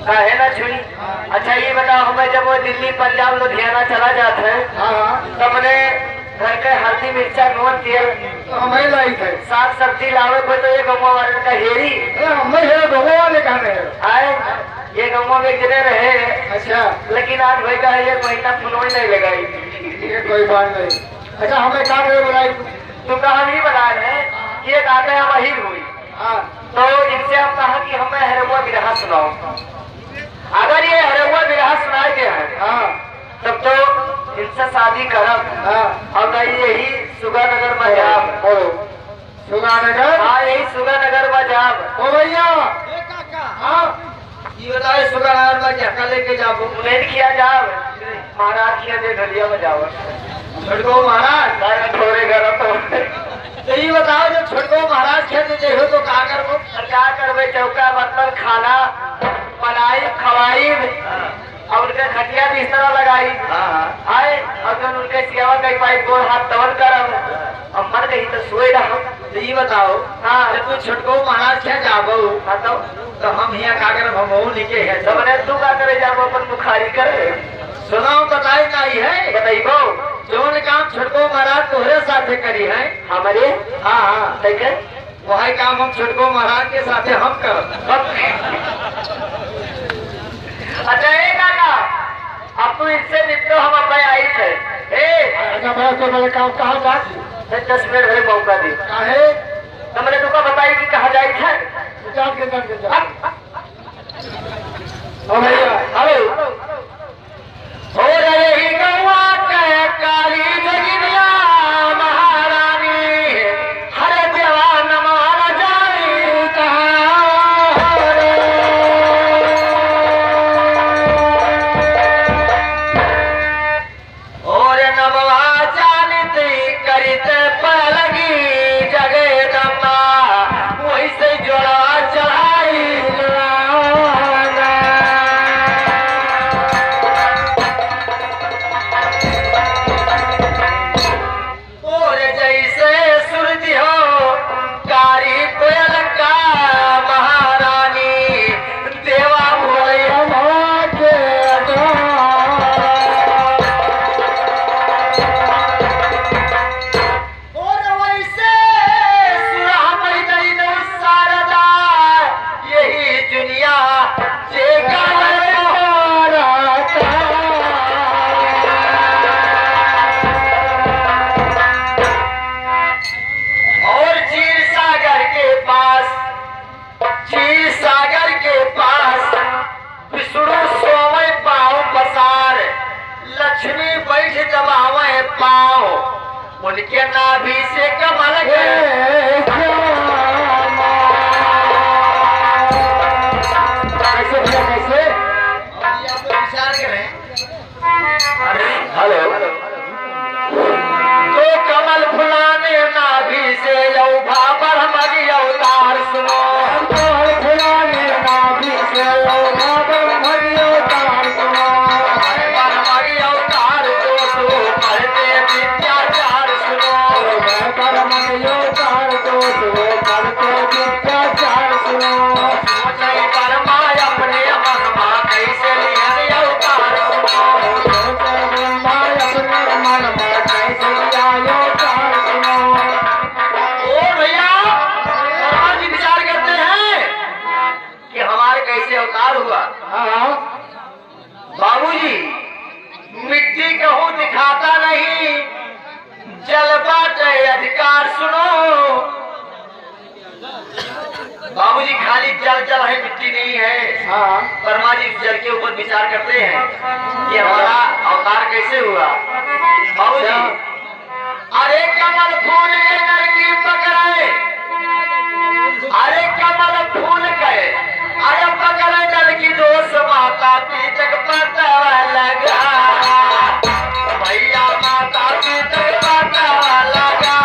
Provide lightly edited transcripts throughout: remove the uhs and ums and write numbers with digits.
है ना छुई। अच्छा ये बताओ हमें जब वो दिल्ली पंजाब लुधियाना चला जाता है तो हमने घर के हल्दी मिर्चा नून तेल हमें लाई थे साग सब्जी लावे को तो ये गमवा वाले का हेरी हमें है गोवा वाले कहा आए ये गमवा में गिरे रहे। अच्छा लेकिन आज भाई का ये महीना फुनोई नहीं लगाई। ये कोई बात नहीं। अच्छा हमें कहा बुलाई तुम कहा नहीं बना रहे ये गाते हम वही हुई। तो इनसे हम कहा कि हमें हरवा बिरहा सुनाओ। अगर ये हरवा बिरहा सुनाए गए हैं तब तो इनसे शादी करब। और यही सुगानगर बाजार बोलो सुगानगर। हाँ यही सुगानगर बाजार। ओ भैया ये बताए सुगानगर बाजार का लेके जाओ उन्हें किया जाओ महाराज किया दे ढलिया बजाओ छोटको महाराज थोड़े घर तो ये बताओ जब छोटको महाराज खेलते देखो तो क्या करो क्या करवे चौका बर्तन खाना बनाई खवाई और उनके खटिया बिस्तर लगाई आए और उनके सेवा कई पाई गोड़ हाथ दौड़ कर अब मर गई तो सोए रहो। तो ये बताओ हाँ तू छोटको महाराज क्या जाबो तो हम यहाँ का कर हम लिखे है तो मैंने तू का करे जाबो अपन बुखारी करे सुनाओ बताई नहीं है बताइबो जोन काम छोटको महाराज तोहरे साथे करी है हमारे। हाँ ठीक है वही काम हम छोटको महाराज के साथे हम कर। अच्छा एक काका अब तू इससे निपटो हम अपने आई थे काम कहा जा 10 मिनट भरे मौका दी काहे तो मैंने तुमको बताई कि कहा जाए थे भैया हेलो हो रही गौवा के काली जगिया महारानी हर जवान मार जानी और नमवा जानित करित पलगी जगदम्बा वही से जोड़ा चढ़ाई पाओ उनके नाभि से कमल कैसे विचार करें। हेलो तो कमल फुलाने नाभि से यौभा ब्रह्मगी अवतार सुनो कमल फुलाने नाभि से यौभा ब्रह्मगी अवतार सुनो ब्रह्मगी अवतार दोषो करते विद्याचार सुनो ब्रह्मगी अवतार दोषो करते विद्याचार सुनो सोचई ब्रह्मा अपने महिमा कैसे लिया अवतार सुनो सोचई ब्रह्मा अपने मन में कैसे लिया अवतार सुनो। ओ भैया ब्रह्मा जी विचार करते हैं कि हमारे कैसे अवतार हुआ। बाबूजी मिट्टी कहूँ दिखाता नहीं जलवा चाहे अधिकार सुनो। बाबूजी खाली जल जल है मिट्टी नहीं है। वर्मा जी जल के ऊपर विचार करते हैं कि हमारा अवतार कैसे हुआ। बाबूजी अरे कमल फूल के लड़की पकड़े अरे कमल फूल के अरे पकड़े लड़की दोस्त माता पीतक पता लगा भैया माता पीतक पता लगा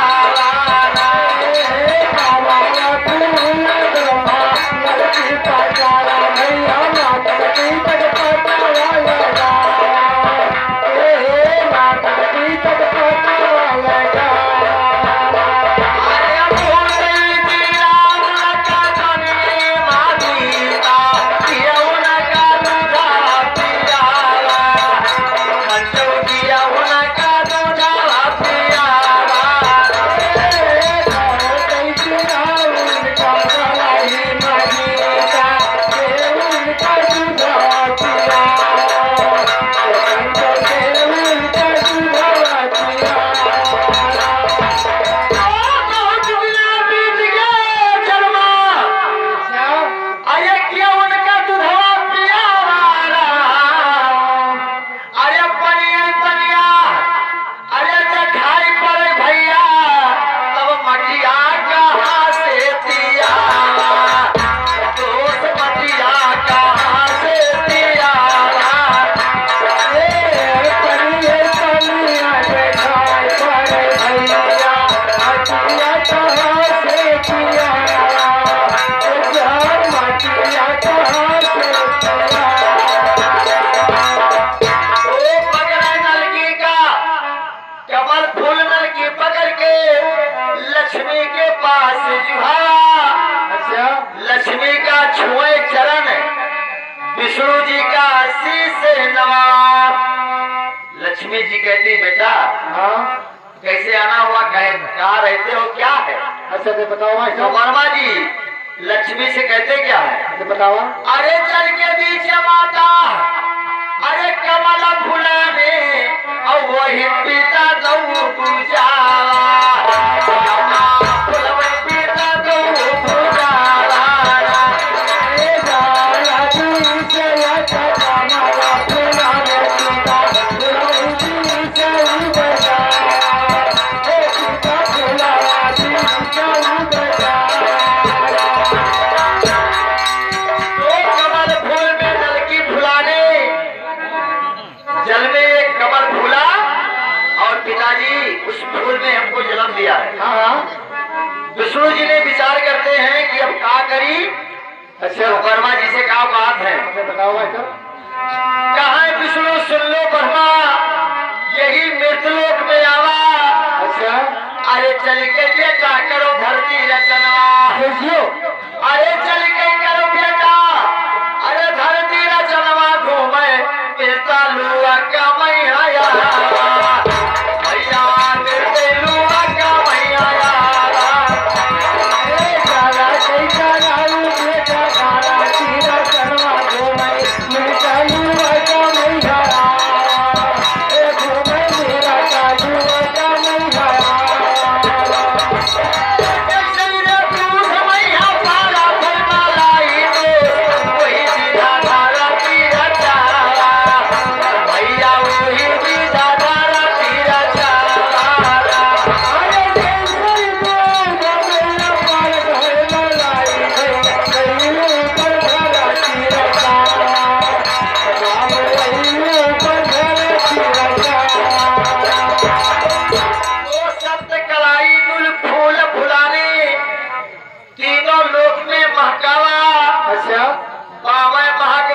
पास जुहा। अच्छा लक्ष्मी का छुए चरण, विष्णु जी का शीश नवा। लक्ष्मी जी कहती बेटा हाँ कैसे आना हुआ, कहाँ रहते हो, क्या है? अच्छा तो बताओ भाई तो साहब। वर्मा जी लक्ष्मी से कहते क्या है? तो बताओ। अरे चल के बीच माता, अरे कमल फुलाने और वही पिता दऊ पूजा। उस फूल में हमको जन्म दिया है। हाँ विष्णु जी ने विचार करते हैं कि अब क्या करी। अच्छा ब्रह्मा जी से क्या बात है? बताओ भाई साहब। कहा है विष्णु सुन लो ब्रह्मा, यही मृतलोक में आवा। अच्छा अरे चल के बेटा करो धरती रचना। अरे चल के करो बेटा, अरे धरती रचनवा घूमे मिलता लुआ का मैया।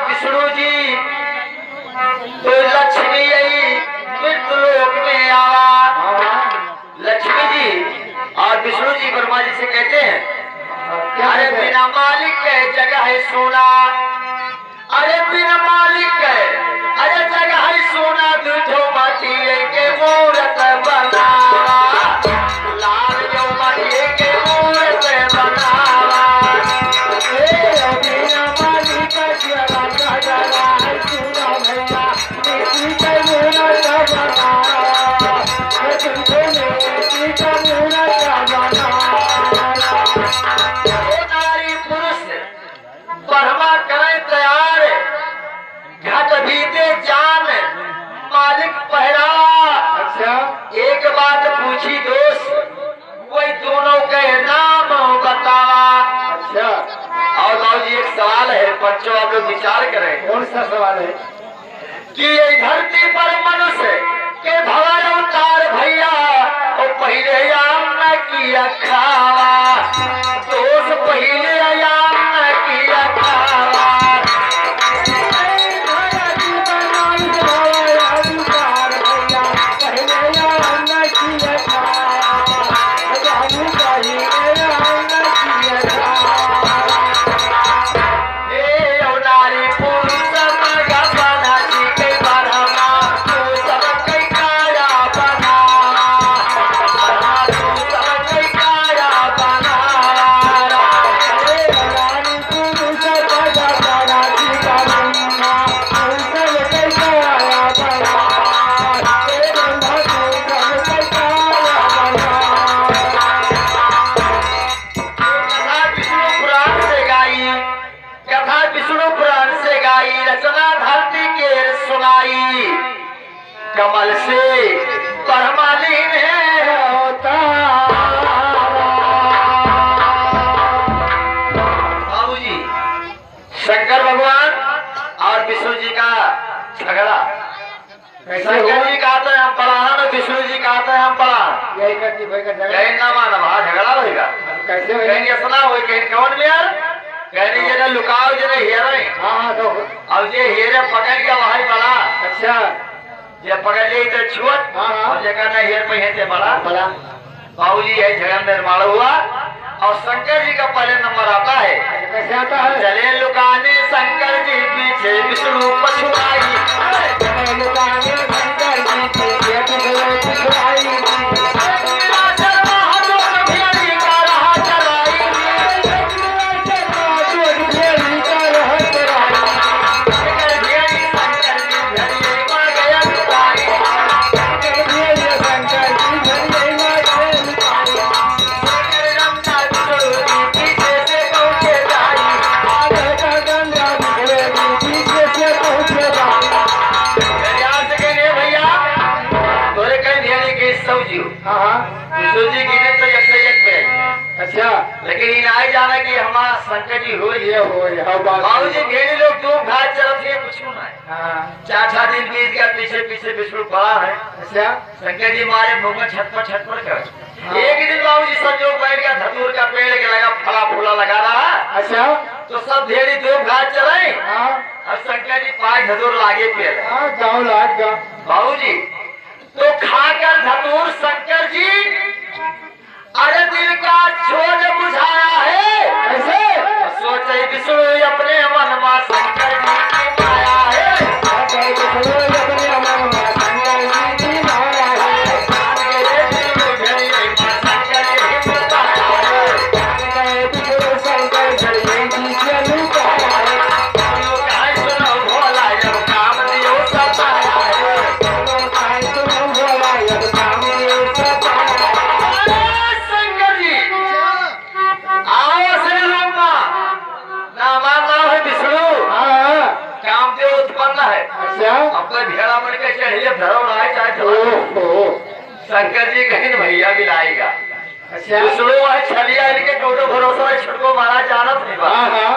विष्णु जी तो लक्ष्मी यही मृतलोक में आवा। लक्ष्मी जी और विष्णु जी ब्रह्मा जी से कहते हैं अरे बिना मालिक के जगह है सोना। अरे बिना मालिक के अरे जगह है सोना, दूठो माटी के मूर्त बना। लाल जो माटी के मूर्त बनावा। बिना मालिक नारी पुरुष ब्रह्मा करे तैयार, घट बीते जान मालिक पहरावा। अच्छा एक बात पूछी दोस्त, वही दोनों के नाम बतावा। अच्छा और बाबू जी एक सवाल है, बच्चों आप लोग विचार करें। कौन सा सवाल है? कि ये धरती पर मनुष्य के भवन अवतार भैया और पहले आम न किया खावा। दोष पहले आम न किया खावा। रचना धरती के सुनाई, कमल से परमालीन है होता। बाबूजी शंकर भगवान और विष्णु जी का झगड़ा। शंकर जी कहते हैं हम पढ़ा, विष्णु जी कहते हैं हम पढ़ा। यही करती भाई का झगड़ा। कहीं ना माना वहाँ झगड़ा रहेगा। कैसे कहीं असना हो, कहीं कौन में यार कहने जरा लुकाओ जरा हेरे। हाँ तो अब जे हेरे पकड़ के वहां बड़ा। अच्छा जे पकड़ ले तो छुअत। हाँ और जे कहना हेर पे हेते बड़ा बड़ा। बाबूजी यही झगड़ा निर्माण हुआ और शंकर जी का पहले नंबर आता है। कैसे आता है? चले लुकाने शंकर जी पीछे विष्णु पछुआई। चले लुकाने शंकर जी पीछे विष्णु पछुआई। विष्णु जी गिने तो 101 पे। अच्छा, लेकिन इन आए जाना कि हमारा शंकर जी हो ये हो बाबू जी घेरे लोग दो घाट चलत है कुछ ना है। हाँ, 4 दिन बीत गया, पीछे पीछे विष्णु पड़ा है। अच्छा, शंकर जी मारे भूख छटपट कर। एक दिन बाबू जी संजोग बैठ गया, धतूर का पेड़ के लगा फला फूला लगा रहा। अच्छा, तो सब ढेरी दो घाट चले। हाँ, और शंकर जी 5 धतूर लागे पेड़। हाँ, जाओ लाग जाओ। बाबू जी तो खाकर धतूर शंकर जी अरे दिल का छोड़ बुझाया है। ऐसे सोचे विष्णु अपने मन में शंकर जी की माया है। अपने मन में शंकर जी की माया है। शंकर जी बताया है। शंकर जी से लुकाया है। सुनो भोला जब काम दियो सब आया है। सुनो भोला जब काम दियो सब आया है। शंकर जी आओ श्री रूप नाम है विष्णु। हाँ, कामदेव उत्पन्न है। अच्छा, अपने भेड़ा बन के चढ़िए धरो ना चाहे चलो। ओहो, शंकर जी कहीं भैया भी लाएगा। अच्छा, विष्णु है छलिया इनके कोनो भरोसा है छुटको महाराज जानत नहीं बा। हाँ, हाँ,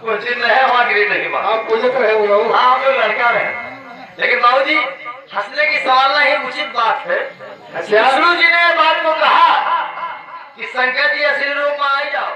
कुछ दिन रहे वहाँ गिरी नहीं बा। आप पूछते रहे वो लोग। हाँ हम लोग लड़का रहे, लेकिन बाबू जी हंसने की सवाल नहीं उचित बात है। अच्छा, विष्णु जी ने बात को कहा कि शंकर जी असली रूप में आ जाओ।